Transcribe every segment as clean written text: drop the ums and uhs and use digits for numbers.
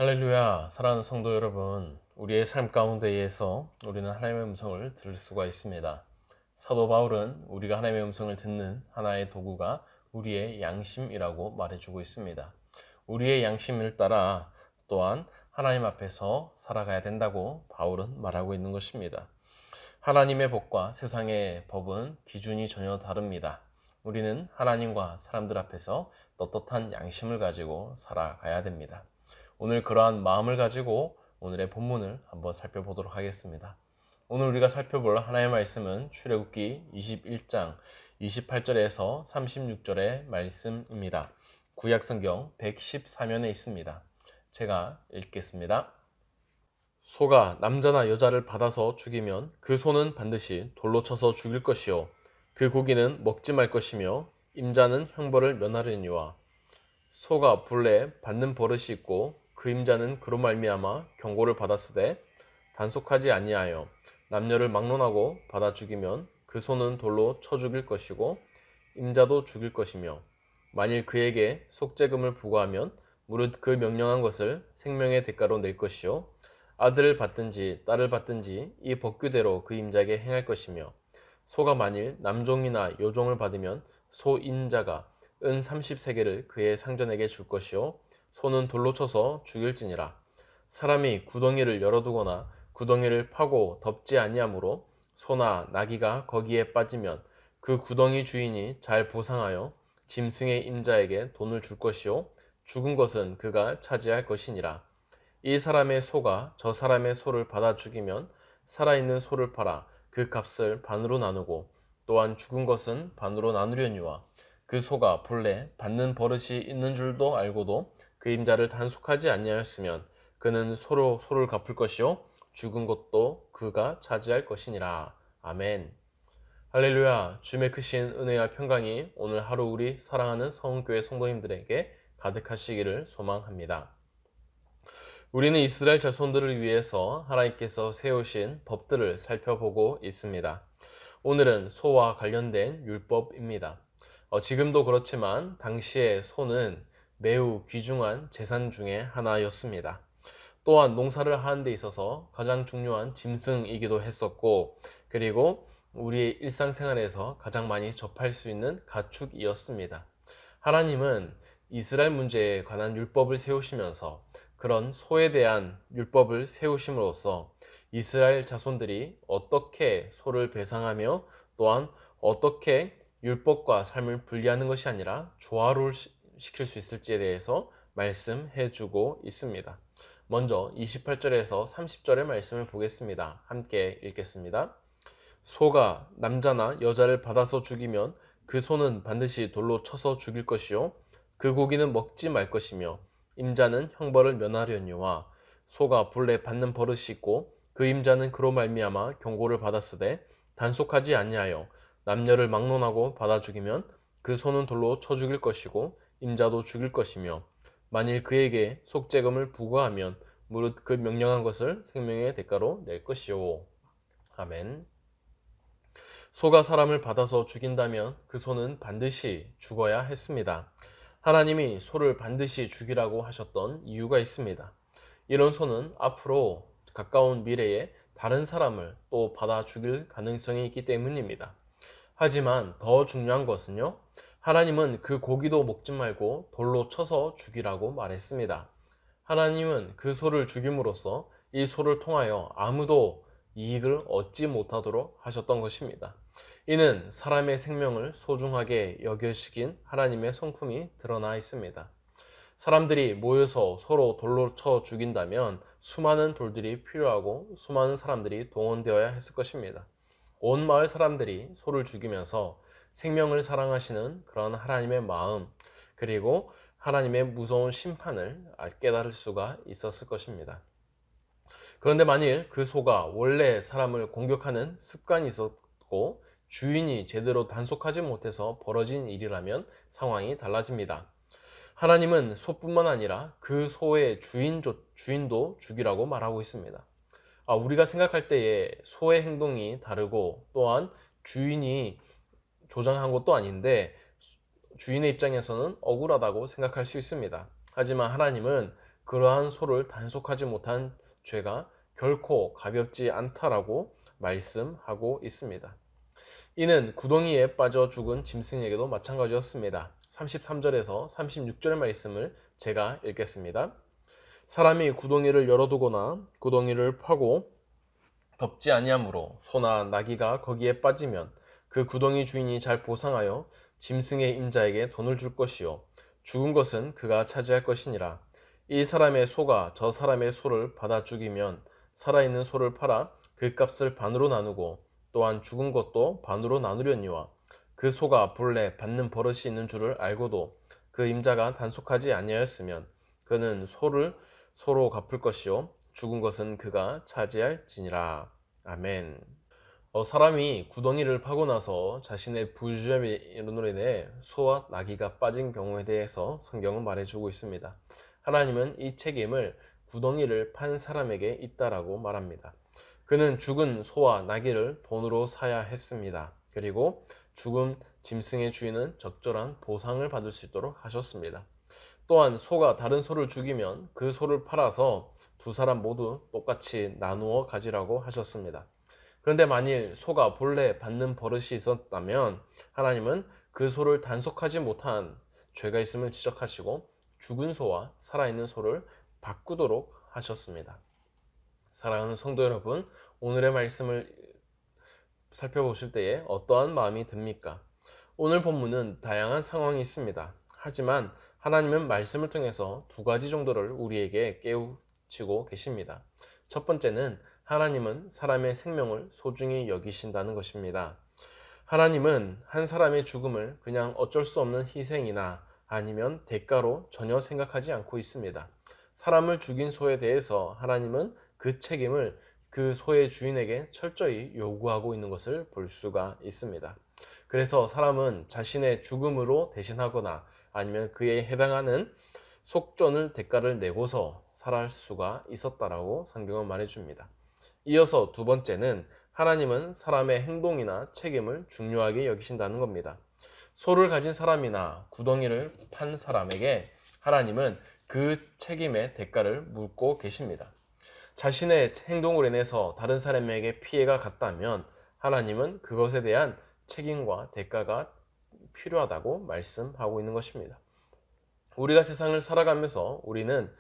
할렐루야, 사랑하는 성도 여러분, 우리의 삶 가운데에서 우리는 하나님의 음성을 들을 수가 있습니다. 사도 바울은 우리가 하나님의 음성을 듣는 하나의 도구가 우리의 양심이라고 말해주고 있습니다. 우리의 양심을 따라 또한 하나님 앞에서 살아가야 된다고 바울은 말하고 있는 것입니다. 하나님의 법과 세상의 법은 기준이 전혀 다릅니다. 우리는 하나님과 사람들 앞에서 떳떳한 양심을 가지고 살아가야 됩니다. 오늘 그러한 마음을 가지고 오늘의 본문을 한번 살펴보도록 하겠습니다. 오늘 우리가 살펴볼 하나님의 말씀은 출애굽기 21장 28절에서 36절의 말씀입니다. 구약성경 114면에 있습니다. 제가 읽겠습니다. 소가 남자나 여자를 받아서 죽이면 그 소는 반드시 돌로 쳐서 죽일 것이요 그 고기는 먹지 말 것이며 임자는 형벌을 면하려니와 소가 본래 받는 버릇이 있고 그 임자는 그로 말미암아 경고를 받았으되 단속하지 아니하여 남녀를 막론하고 받아 죽이면 그 소는 돌로 쳐 죽일 것이고 임자도 죽일 것이며 만일 그에게 속죄금을 부과하면 무릇 그 명령한 것을 생명의 대가로 낼 것이요 아들을 받든지 딸을 받든지 이 법규대로 그 임자에게 행할 것이며 소가 만일 남종이나 여종을 받으면 소 인자가 은 30세겔을 그의 상전에게 줄 것이요 소는 돌로 쳐서 죽일지니라. 사람이 구덩이를 열어두거나 구덩이를 파고 덮지 아니하므로 소나 나귀가 거기에 빠지면 그 구덩이 주인이 잘 보상하여 짐승의 임자에게 돈을 줄 것이요 죽은 것은 그가 차지할 것이니라. 이 사람의 소가 저 사람의 소를 받아 죽이면 살아있는 소를 팔아 그 값을 반으로 나누고 또한 죽은 것은 반으로 나누려니와 그 소가 본래 받는 버릇이 있는 줄도 알고도 그 임자를 단속하지 아니하였으면 그는 소로 소를 갚을 것이요 죽은 것도 그가 차지할 것이니라. 아멘. 할렐루야. 주님의 크신 은혜와 평강이 오늘 하루 우리 사랑하는 서원교회 성도님들에게 가득하시기를 소망합니다. 우리는 이스라엘 자손들을 위해서 하나님께서 세우신 법들을 살펴보고 있습니다. 오늘은 소와 관련된 율법입니다. 지금도 그렇지만 당시의 소는 매우 귀중한 재산 중에 하나였습니다. 또한 농사를 하는 데 있어서 가장 중요한 짐승이기도 했었고, 그리고 우리의 일상생활에서 가장 많이 접할 수 있는 가축이었습니다. 하나님은 이스라엘 문제에 관한 율법을 세우시면서 그런 소에 대한 율법을 세우심으로써 이스라엘 자손들이 어떻게 소를 배상하며 또한 어떻게 율법과 삶을 분리하는 것이 아니라 조화를 시킬 수 있을지에 대해서 말씀해 주고 있습니다. 먼저 28절에서 30절의 말씀을 보겠습니다. 함께 읽겠습니다. 소가 남자나 여자를 받아서 죽이면 그 소는 반드시 돌로 쳐서 죽일 것이요 그 고기는 먹지 말 것이며 임자는 형벌을 면하려니와 소가 본래 받는 버릇이 있고 그 임자는 그로 말미암아 경고를 받았으되 단속하지 아니하여 남녀를 막론하고 받아 죽이면 그 소는 돌로 쳐 죽일 것이고 임자도 죽일 것이며 만일 그에게 속죄금을 부과하면 무릇 그 명령한 것을 생명의 대가로 낼 것이요. 아멘. 소가 사람을 받아서 죽인다면 그 소는 반드시 죽어야 했습니다. 하나님이 소를 반드시 죽이라고 하셨던 이유가 있습니다. 이런 소는 앞으로 가까운 미래에 다른 사람을 또 받아 죽일 가능성이 있기 때문입니다. 하지만 더 중요한 것은요, 하나님은 그 고기도 먹지 말고 돌로 쳐서 죽이라고 말했습니다. 하나님은 그 소를 죽임으로써 이 소를 통하여 아무도 이익을 얻지 못하도록 하셨던 것입니다. 이는 사람의 생명을 소중하게 여기신 하나님의 성품이 드러나 있습니다. 사람들이 모여서 서로 돌로 쳐 죽인다면 수많은 돌들이 필요하고 수많은 사람들이 동원되어야 했을 것입니다. 온 마을 사람들이 소를 죽이면서 생명을 사랑하시는 그런 하나님의 마음, 그리고 하나님의 무서운 심판을 깨달을 수가 있었을 것입니다. 그런데 만일 그 소가 원래 사람을 공격하는 습관이 있었고 주인이 제대로 단속하지 못해서 벌어진 일이라면 상황이 달라집니다. 하나님은 소뿐만 아니라 그 소의 주인도 죽이라고 말하고 있습니다. 우리가 생각할 때에 소의 행동이 다르고 또한 주인이 조장한 것도 아닌데 주인의 입장에서는 억울하다고 생각할 수 있습니다. 하지만 하나님은 그러한 소를 단속하지 못한 죄가 결코 가볍지 않다라고 말씀하고 있습니다. 이는 구덩이에 빠져 죽은 짐승에게도 마찬가지였습니다. 33절에서 36절의 말씀을 제가 읽겠습니다. 사람이 구덩이를 열어두거나 구덩이를 파고 덮지 아니하므로 소나 나귀가 거기에 빠지면 그 구덩이 주인이 잘 보상하여 짐승의 임자에게 돈을 줄 것이요 죽은 것은 그가 차지할 것이니라. 이 사람의 소가 저 사람의 소를 받아 죽이면 살아있는 소를 팔아 그 값을 반으로 나누고 또한 죽은 것도 반으로 나누려니와 그 소가 본래 받는 버릇이 있는 줄을 알고도 그 임자가 단속하지 아니하였으면 그는 소를 소로 갚을 것이요 죽은 것은 그가 차지할지니라. 아멘. 사람이 구덩이를 파고 나서 자신의 부주의로 인해 소와 나귀가 빠진 경우에 대해서 성경은 말해주고 있습니다. 하나님은 이 책임을 구덩이를 판 사람에게 있다라고 말합니다. 그는 죽은 소와 나귀를 돈으로 사야 했습니다. 그리고 죽은 짐승의 주인은 적절한 보상을 받을 수 있도록 하셨습니다. 또한 소가 다른 소를 죽이면 그 소를 팔아서 두 사람 모두 똑같이 나누어 가지라고 하셨습니다. 그런데 만일 소가 본래 받는 버릇이 있었다면 하나님은 그 소를 단속하지 못한 죄가 있음을 지적하시고 죽은 소와 살아있는 소를 바꾸도록 하셨습니다. 사랑하는 성도 여러분, 오늘의 말씀을 살펴보실 때에 어떠한 마음이 듭니까? 오늘 본문은 다양한 상황이 있습니다. 하지만 하나님은 말씀을 통해서 두 가지 정도를 우리에게 깨우치고 계십니다. 첫 번째는 하나님은 사람의 생명을 소중히 여기신다는 것입니다. 하나님은 한 사람의 죽음을 그냥 어쩔 수 없는 희생이나 아니면 대가로 전혀 생각하지 않고 있습니다. 사람을 죽인 소에 대해서 하나님은 그 책임을 그 소의 주인에게 철저히 요구하고 있는 것을 볼 수가 있습니다. 그래서 사람은 자신의 죽음으로 대신하거나 아니면 그에 해당하는 속전을 대가를 내고서 살아갈 수가 있었다라고 성경은 말해줍니다. 이어서 두 번째는 하나님은 사람의 행동이나 책임을 중요하게 여기신다는 겁니다. 소를 가진 사람이나 구덩이를 판 사람에게 하나님은 그 책임의 대가를 묻고 계십니다. 자신의 행동으로 인해서 다른 사람에게 피해가 갔다면 하나님은 그것에 대한 책임과 대가가 필요하다고 말씀하고 있는 것입니다. 우리가 세상을 살아가면서 우리는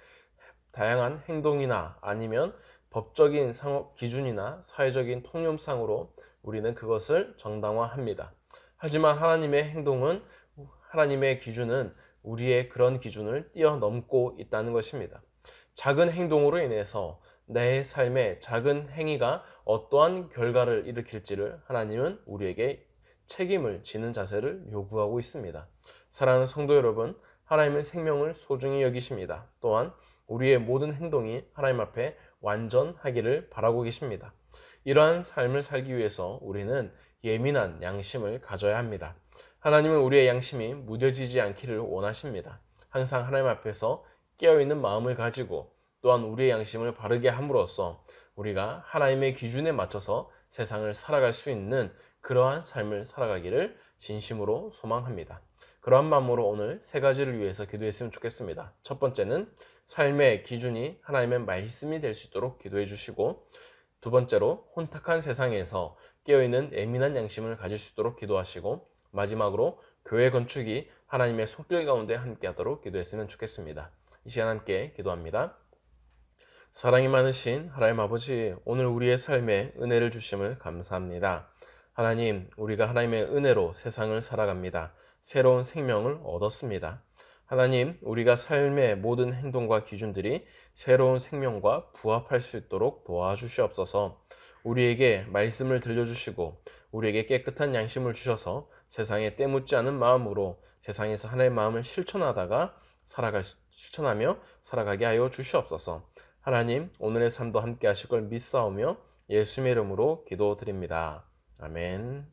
다양한 행동이나 아니면 법적인 기준이나 사회적인 통념상으로 우리는 그것을 정당화합니다. 하지만 하나님의 행동은, 하나님의 기준은 우리의 그런 기준을 뛰어넘고 있다는 것입니다. 작은 행동으로 인해서 내 삶의 작은 행위가 어떠한 결과를 일으킬지를 하나님은 우리에게 책임을 지는 자세를 요구하고 있습니다. 사랑하는 성도 여러분, 하나님은 생명을 소중히 여기십니다. 또한 우리의 모든 행동이 하나님 앞에 완전하기를 바라고 계십니다. 이러한 삶을 살기 위해서 우리는 예민한 양심을 가져야 합니다. 하나님은 우리의 양심이 무뎌지지 않기를 원하십니다. 항상 하나님 앞에서 깨어있는 마음을 가지고 또한 우리의 양심을 바르게 함으로써 우리가 하나님의 기준에 맞춰서 세상을 살아갈 수 있는 그러한 삶을 살아가기를 진심으로 소망합니다. 그러한 마음으로 오늘 세 가지를 위해서 기도했으면 좋겠습니다. 첫 번째는 삶의 기준이 하나님의 말씀이 될 수 있도록 기도해 주시고, 두 번째로 혼탁한 세상에서 깨어있는 예민한 양심을 가질 수 있도록 기도하시고, 마지막으로 교회 건축이 하나님의 손길 가운데 함께 하도록 기도했으면 좋겠습니다. 이 시간 함께 기도합니다. 사랑이 많으신 하나님 아버지, 오늘 우리의 삶에 은혜를 주심을 감사합니다. 하나님, 우리가 하나님의 은혜로 세상을 살아갑니다. 새로운 생명을 얻었습니다. 하나님, 우리가 삶의 모든 행동과 기준들이 새로운 생명과 부합할 수 있도록 도와주시옵소서. 우리에게 말씀을 들려주시고 우리에게 깨끗한 양심을 주셔서 세상에 때묻지 않은 마음으로 세상에서 하나님의 마음을 실천하며 살아가게 하여 주시옵소서. 하나님, 오늘의 삶도 함께 하실 걸 믿사오며 예수님의 이름으로 기도드립니다. 아멘.